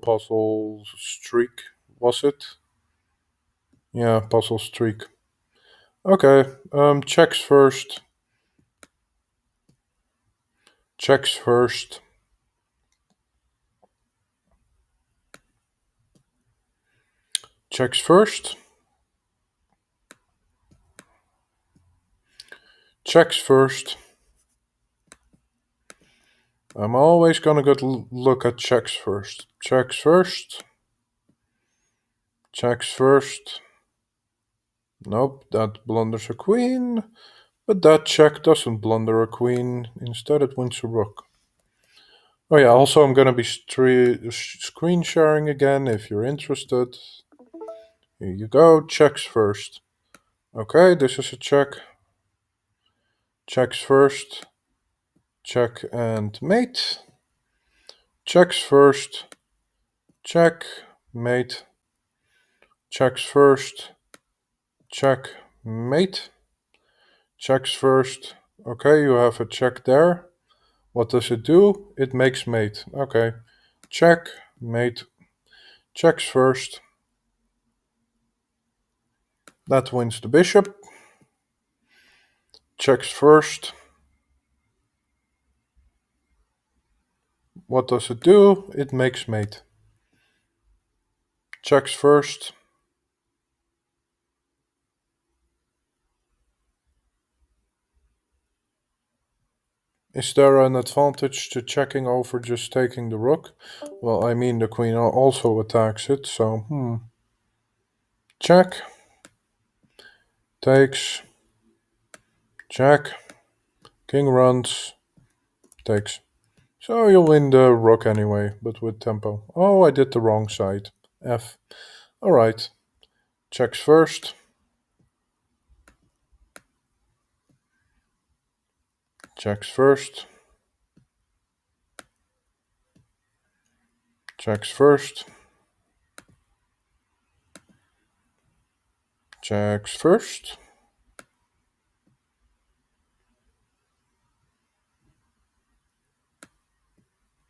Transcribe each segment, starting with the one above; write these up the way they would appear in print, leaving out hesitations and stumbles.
puzzle streak, was it? Yeah, puzzle streak. Okay, checks first. Checks first. Checks first. Checks first. I'm always gonna look at checks first. Checks first. Checks first. Nope, that blunders a queen. But that check doesn't blunder a queen. Instead, it wins a rook. Oh yeah, also I'm gonna be screen sharing again if you're interested. Here you go, checks first. Okay, this is a check. Checks first. Check and mate. Checks first. Check, mate. Checks first. Check, mate. Checks first. Okay, you have a check there. What does it do? It makes mate. Okay. Check, mate. Checks first. That wins the bishop. Checks first. What does it do? It makes mate. Checks first. Is there an advantage to checking over just taking the rook? Well, I mean the queen also attacks it, so check. Takes. Check. King runs. Takes. So you'll win the rook anyway, but with tempo. Oh, I did the wrong side. F. Alright. Checks first. Checks first. Checks first. Checks first.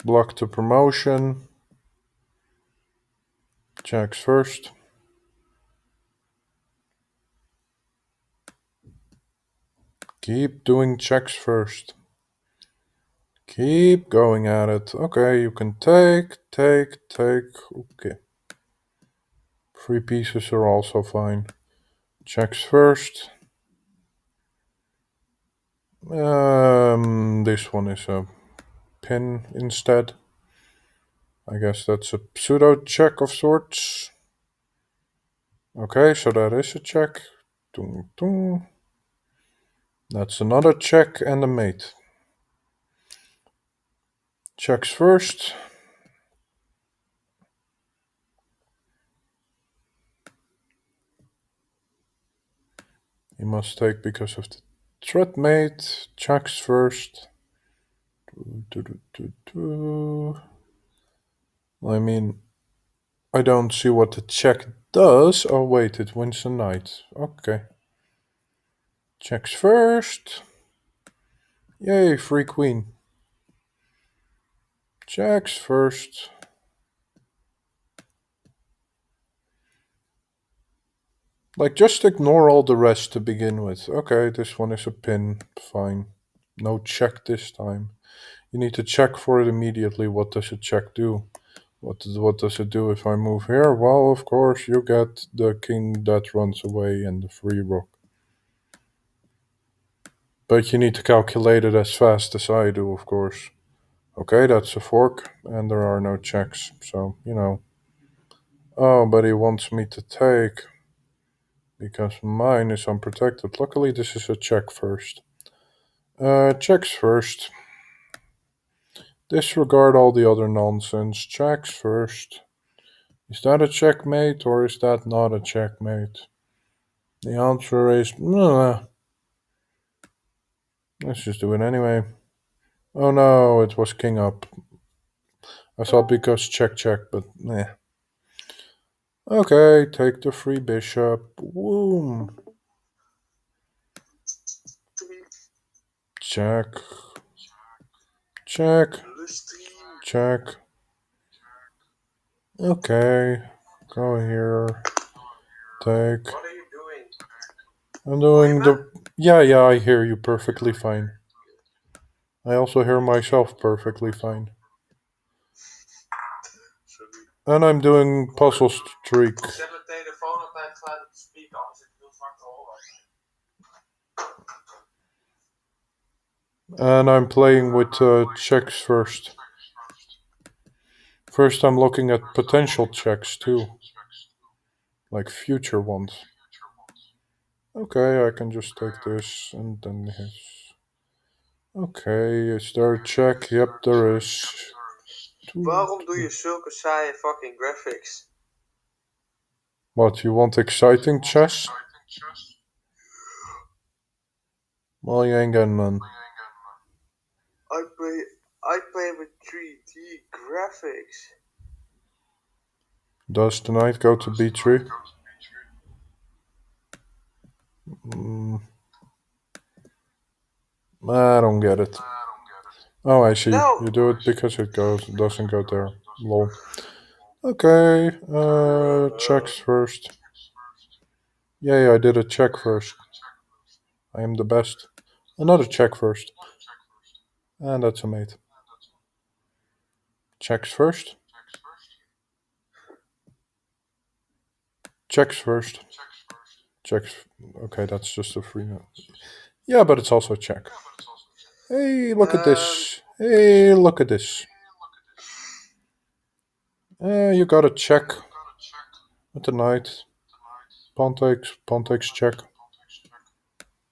Block the promotion. Checks first. Keep doing checks first. Keep going at it. Okay, you can take. Okay. Free pieces are also fine. Checks first. This one is a pin instead. I guess that's a pseudo check of sorts. Okay, so that is a check. Tung, tung. That's another check and a mate. Checks first. He must take because of the threat mate. Checks first. I mean, I don't see what the check does. Oh, wait, it wins a knight. Okay. Checks first. Yay, free queen. Checks first. Like, just ignore all the rest to begin with. Okay, this one is a pin. Fine. No check this time. You need to check for it immediately. What does a check do? What does it do if I move here? Well, of course, you get the king that runs away and the free rook. But you need to calculate it as fast as I do, of course. Okay, that's a fork, and there are no checks, so, Oh, but he wants me to take, because mine is unprotected. Luckily, this is a check first. Checks first. Disregard all the other nonsense. Checks first. Is that a checkmate, or is that not a checkmate? The answer is, let's just do it anyway. Oh no, it was king up. I thought because check, but nah. Okay, take the free bishop. Boom. Check. Check. Check. Okay, go here. Take. What are you doing? I'm doing the. Yeah, I hear you perfectly fine. I also hear myself perfectly fine. Sorry. And I'm doing puzzle streak. Zet mijn telefoon altijd gelijk op de speaker, anders zit ik heel zwak te horen. And I'm playing with checks first. First, I'm looking at potential checks too, like future ones. Okay, I can just take this and then his. Okay, is there a check? Yep, there is. Waarom doe je zulke saaie fucking graphics? What, you want exciting chess? Well, you ain't getting none. I play with 3D graphics. Does the knight go to b3? I don't get it. Oh, I see. No. You do it because it doesn't go there. Lol. Okay, checks first. Yay, I did a check first. I am the best. Another check first. And that's a mate. Checks first. Checks first. Checks. Okay, that's just a free note. Yeah, but it's also a check. Hey, look at this. Hey, look at this. You got a check with the knight. Pawn takes check.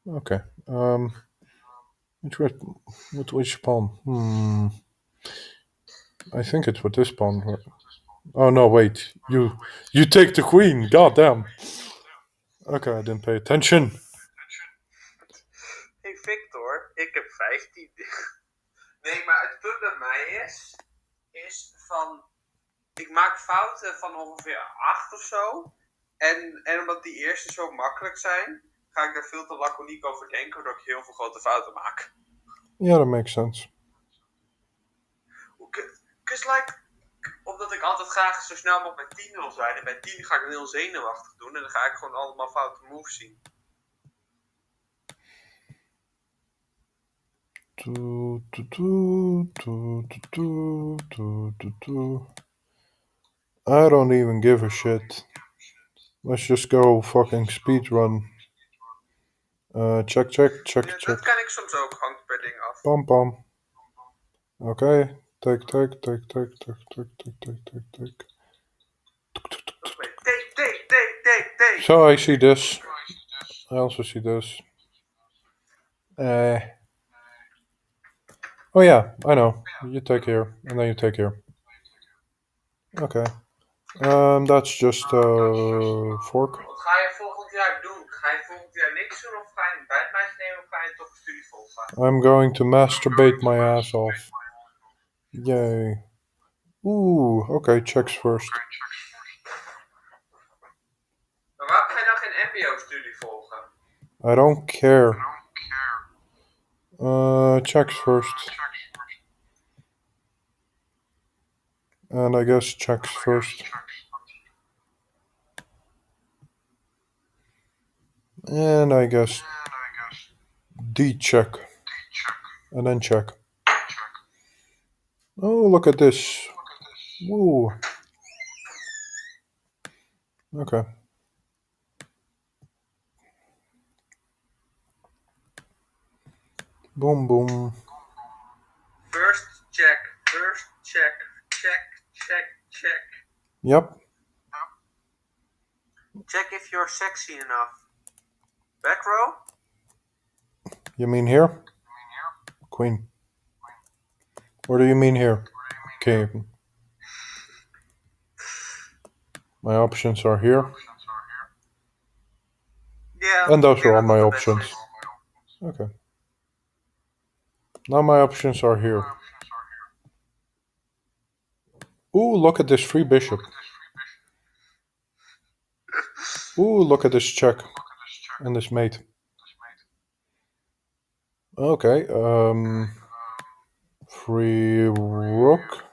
Okay. Which pawn? I think it's with this pawn. Oh no, wait. You take the queen. God damn. Okay, I didn't pay attention. Hey Victor, ik heb 15. Nee, maar het punt bij mij is van... Ik maak fouten van ongeveer 8 of zo. En omdat die eerste zo makkelijk zijn, ga ik daar veel te laconiek over denken, waardoor ik heel veel grote fouten maak. Yeah, that makes sense. Because like, omdat ik altijd graag zo snel mogelijk bij 10 wil zijn. En bij 10 ga ik een heel zenuwachtig doen. En dan ga ik gewoon allemaal foute moves zien. I don't even give a shit. Let's just go fucking speedrun. Check. Dat kan ik soms ook, hangt per ding af. Pam. Okay, take. Take. So I see this. I also see this. Oh yeah, I know. You take here, and then you take here. Okay. That's just fork. Wat ga je volgend jaar doen? Ga je volgend jaar niks doen of ga je een bijtmeisje nemen of ga je toch een studie volgen? I'm going to masturbate my ass off. Yay. Ooh, okay, checks first. Maar waarom ga je dan geen mbo-studie volgen? I don't care. Checks first. And I guess checks first. And I guess D check. And then check. Oh, look at this. Woo. Okay. Boom. First check. Yep. Check if you're sexy enough. Back row? You mean here? Queen. What do you mean here? King. My options are here. Yeah. And those are all my options. Okay. Now my options are here. Ooh, look at this free bishop. Ooh, look at this check. And this mate. Okay, free rook.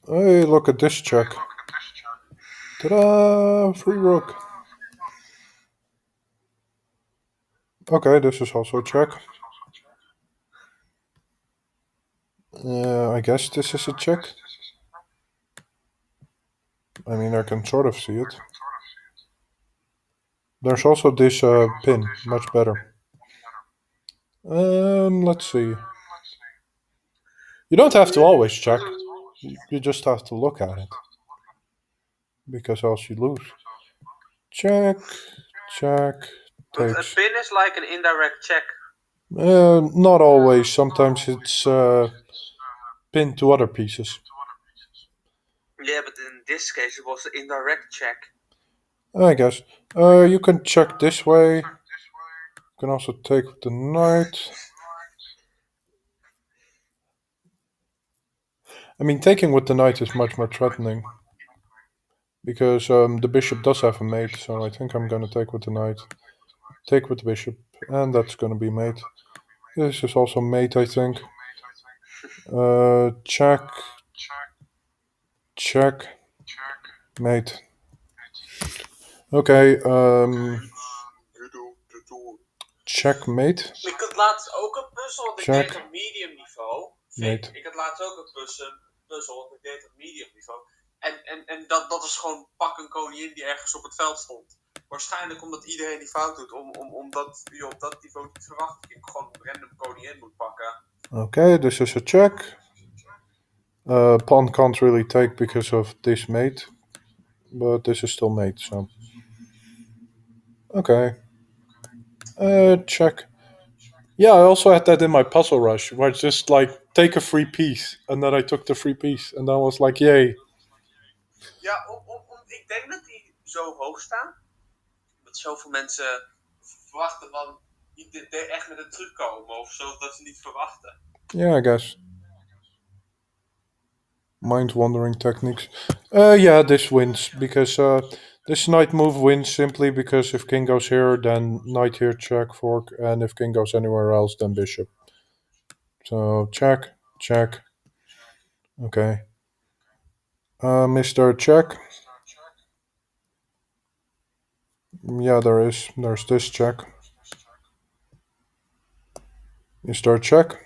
Hey, look at this check. Ta-da! Free rook. Okay, this is also a check. I guess this is a check. I mean, I can sort of see it. There's also this pin, much better. Let's see. You don't have to always check. You just have to look at it. Because else you lose. Check, check, But a takes. pin is like an indirect check. Not always. Sometimes it's pinned to other pieces. Yeah, but in this case it was an indirect check. I guess. You can check this way. You can also take with the knight. I mean, taking with the knight is much more threatening. Because the bishop does have a mate, so I think I'm gonna take with the knight. Take with the bishop, and that's gonna be mate. This is also mate, I think. Check. Check. Mate. Okay, checkmate. Ik had laatst ook een puzzel, want ik Check. deed op medium niveau. Mate. Ik had laatst ook een puzzel, want ik deed op medium niveau. En dat is gewoon pak een koningin die ergens op het veld stond. Waarschijnlijk omdat iedereen die fout doet, omdat je op dat niveau niet verwacht dat je gewoon een random koningin moet pakken. Okay, this is a check. Pawn can't really take because of this mate. But this is still mate, so. Okay. Check. Yeah, I also had that in my puzzle rush, where it's just like, take a free piece. And then I took the free piece. And then I was like, yay. Ja, ik denk dat die zo hoog staan. Dat zoveel mensen verwachten van, die echt met een truc komen. Of zo, dat ze niet verwachten. Yeah, I guess. Mind-wandering techniques. Yeah, this wins, because this knight move wins simply because if king goes here, then knight here, check, fork, and if king goes anywhere else, then bishop. So, check, check. Okay. Mr. Check. Yeah, there is. There's this check. Mr. Check.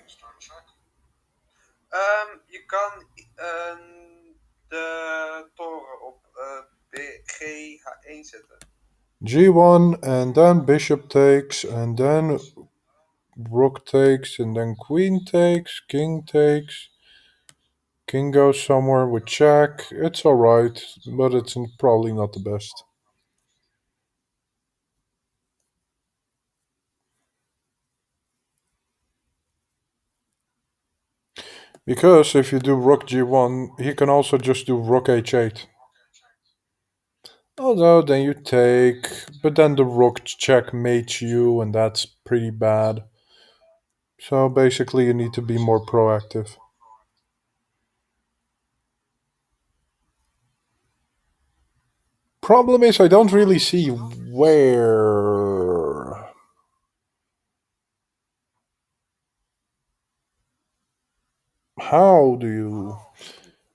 Je kan de toren op G1 zetten. G1, and then bishop takes, and then rook takes, and then queen takes, king takes. King goes somewhere with check. It's alright, but it's probably not the best. Because if you do rook g1, he can also just do rook h8. Although then you take, but then the rook checkmates you, and that's pretty bad. So basically you need to be more proactive. Problem is I don't really see where. How do you...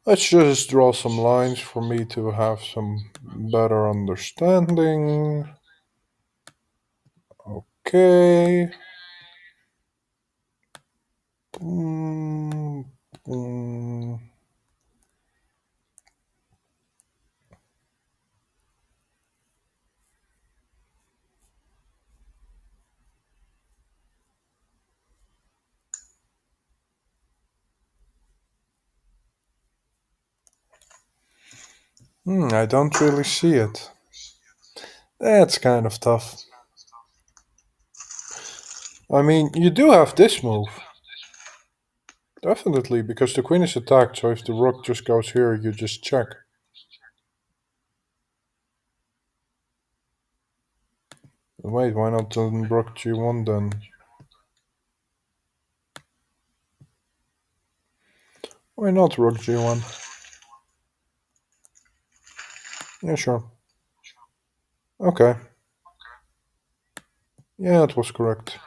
Let's just draw some lines for me to have some better understanding. Okay. I don't really see it. That's kind of tough. I mean, you do have this move. Definitely, because the queen is attacked, so if the rook just goes here, you just check. Wait, why not rook g1 then? Why not rook g1? Yeah, sure. Okay. Yeah, it was correct.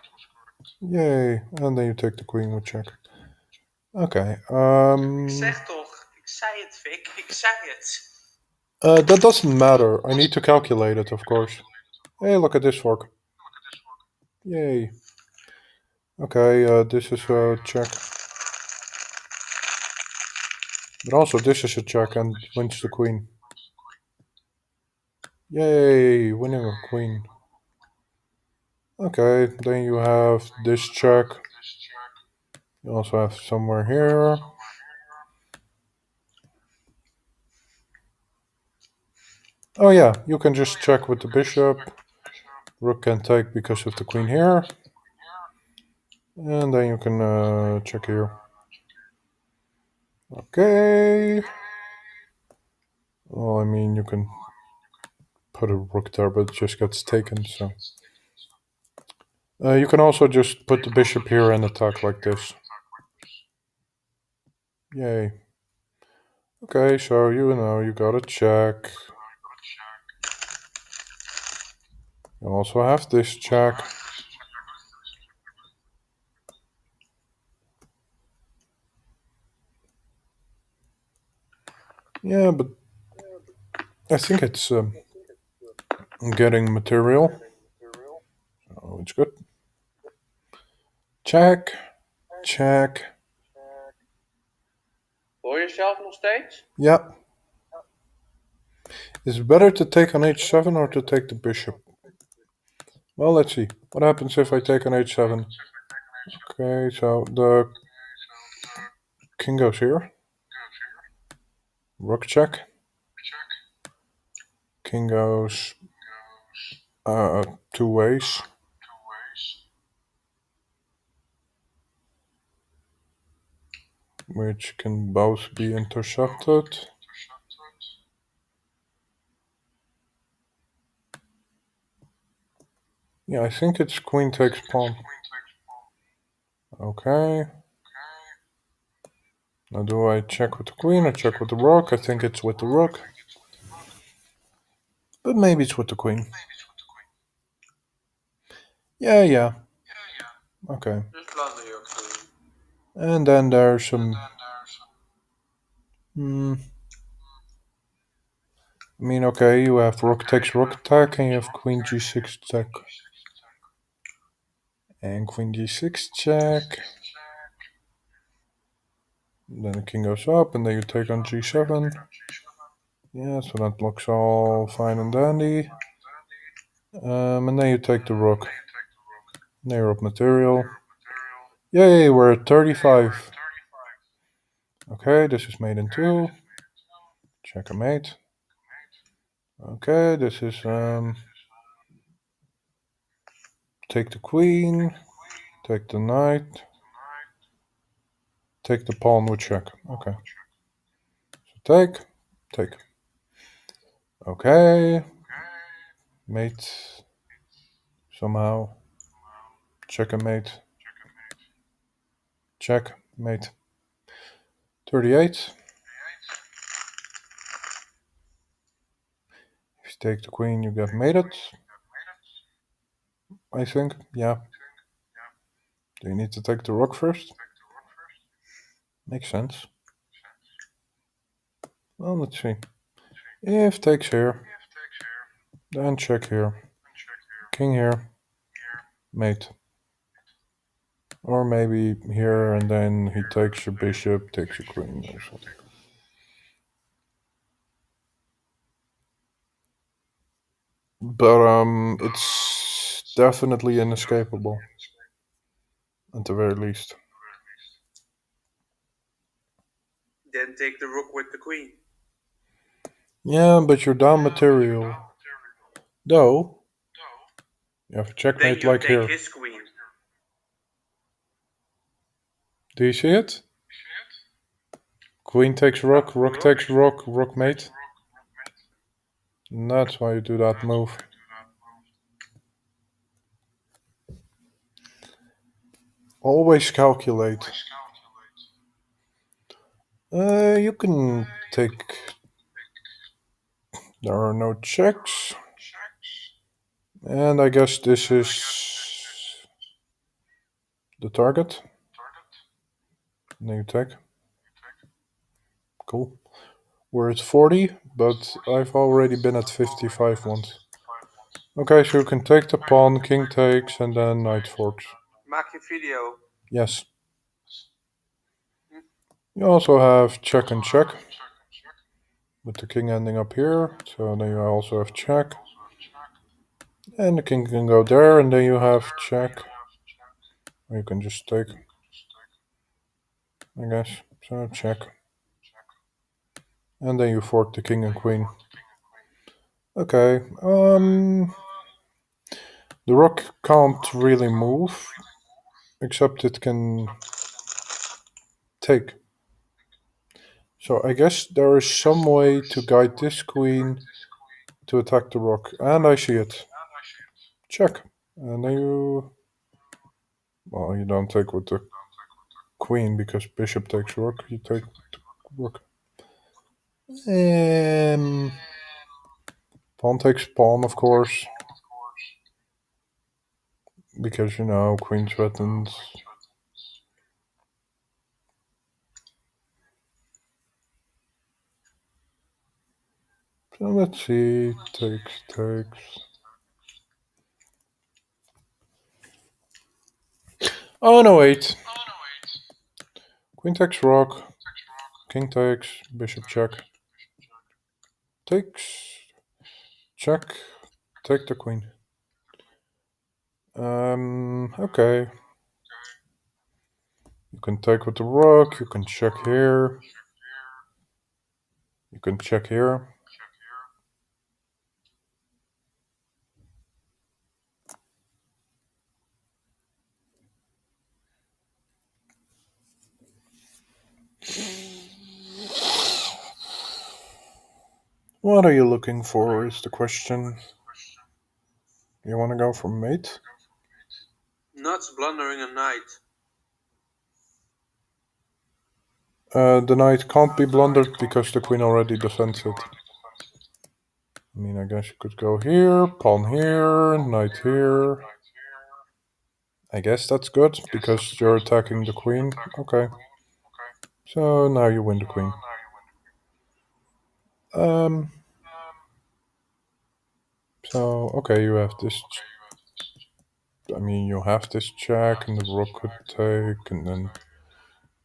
Yay, and then you take the queen with check. Okay, Ik zeg zei het, Vic. Ik zei het. That doesn't matter. I need to calculate it, of course. Hey, look at this fork. Yay. Okay, this is a check. But also this is a check and wins the queen. Yay, winning a queen. Okay, then you have this check. You also have somewhere here. Oh yeah, you can just check with the bishop. Rook can take because of the queen here. And then you can check here. Okay. Well, I mean, you can put a rook there, but it just gets taken, so. You can also just put the bishop here and attack like this. Yay. Okay, so you got a check. You also have this check. Yeah, but I think it's getting material. Oh, it's good. Check. Check. Hoor je jezelf nog steeds? Yeah. Is it better to take on h7 or to take the bishop? Well, let's see. What happens if I take on h7? Okay, so the king goes here. Rook check. King goes two ways. Which can both be intercepted. Yeah, I think it's queen takes pawn. Okay. Now do I check with the queen or check with the rook? I think it's with the rook. But maybe it's with the queen. Yeah. Okay. Just blunder your queen. And then there's some... I mean, okay, you have rook takes rook attack and you have queen g6 check. And queen g6 check. Then the king goes up and then you take on g7. Yeah, so that looks all fine and dandy. And then you take the rook. Near up material. Yay, we're at 35. Okay, this is mate in 2. Checkmate. Okay, this is take the queen, take the knight, take the pawn with check. Okay. So take. Okay. Mate. Somehow. Checkmate. Checkmate. 38. If you take the queen, you get mated. I think, yeah. Do you need to take the rook first? Makes sense. Well, let's see. If takes here, then check here. King here. Mate. Or maybe here and then he takes your bishop, takes your queen or something. But it's definitely inescapable. At the very least. Then take the rook with the queen. Yeah, but you're down material. Though, you have a Then checkmate you like take here. his queen. Do you see it? Queen takes rook, rook takes rook, rook mate. And that's why you do that move. Always calculate. You can take... There are no checks. And I guess this is the target. And then you take. Cool. We're at 40, but I've already been at 55 once. Okay, so you can take the pawn, king takes, and then knight forks. Maak je video. Yes. You also have check and check, with the king ending up here, so then you also have check. And the king can go there, and then you have check. Or you can just take, I guess. So check. And then you fork the king and queen. Okay, the rook can't really move, except it can take. So I guess there is some way to guide this queen to attack the rook, and I see it. Check. And then you... Well, you don't take with the queen, because bishop takes rook, you take the rook. Pawn takes pawn, of course. Because, queen threatens. So let's see, takes. Oh no, wait. Queen takes rook, king takes, bishop check. Takes, check, take the queen. Okay. You can take with the rook, you can check here. You can check here. What are you looking for is the question. You want to go for mate? Not blundering a knight. The knight can't be blundered because the queen already defends it. I mean, I guess you could go here, pawn here, knight here. I guess that's good, because you're attacking the queen. Okay. So now you win the queen. So, okay, you have this... I mean, you have this check, and the rook could take, and then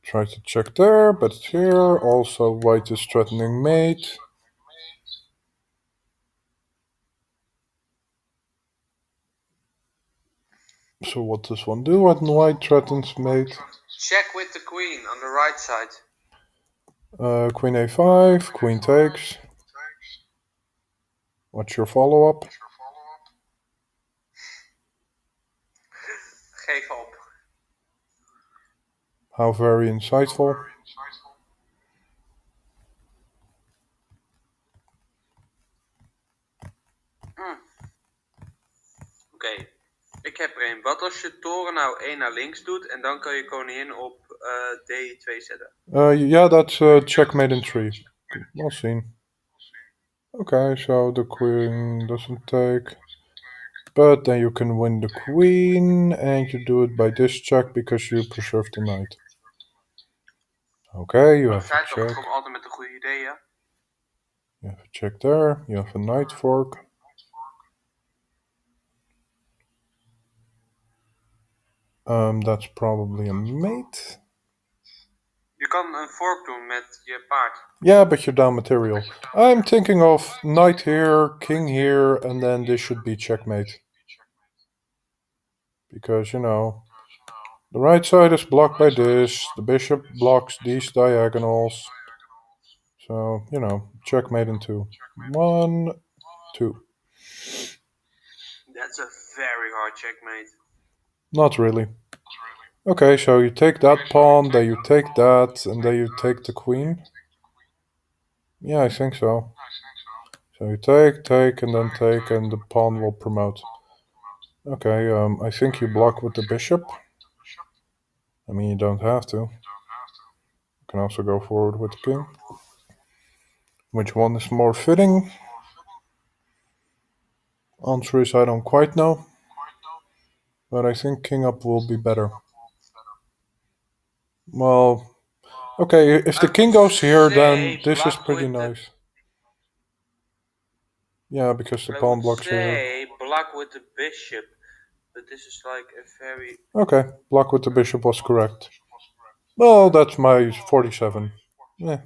try to check there, but it's here. Also, white is threatening mate. So what does one do when white threatens mate? Check with the queen on the right side. Queen a5, queen takes. What's your follow-up? Geef op. How very insightful. Oké. Ik heb er een. Wat als je toren nou 1 naar links doet en dan kan je koningin op D2 zetten? Yeah, that's checkmate in 3. We'll see. Okay, so the queen doesn't take. But then you can win the queen, and you do it by this check because you preserve the knight. Okay, you have a check. Ik kom altijd met de goede ideeën. You have a check there. You have a knight fork. That's probably a mate. Je kan een fork doen met je paard. Yeah, but you're down material. I'm thinking of knight here, king here, and then this should be checkmate. Because, the right side is blocked by this, the bishop blocks these diagonals. So, checkmate in 2. 1, 2. That's a very hard checkmate. Not really. Okay, so you take that pawn, then you take that, and then you take the queen. Yeah, I think so. So you take, and then take, and the pawn will promote. Okay, I think you block with the bishop. I mean, you don't have to. You can also go forward with the king. Which one is more fitting? Answer is I don't quite know. But I think king up will be better. Well, Okay, if the I king would goes here, say then this is block pretty with the- nice. Yeah, because the I pawn would blocks here. say block with the bishop, but this is like a very... Okay, block with the bishop was correct. Well, that's my 47. Yeah.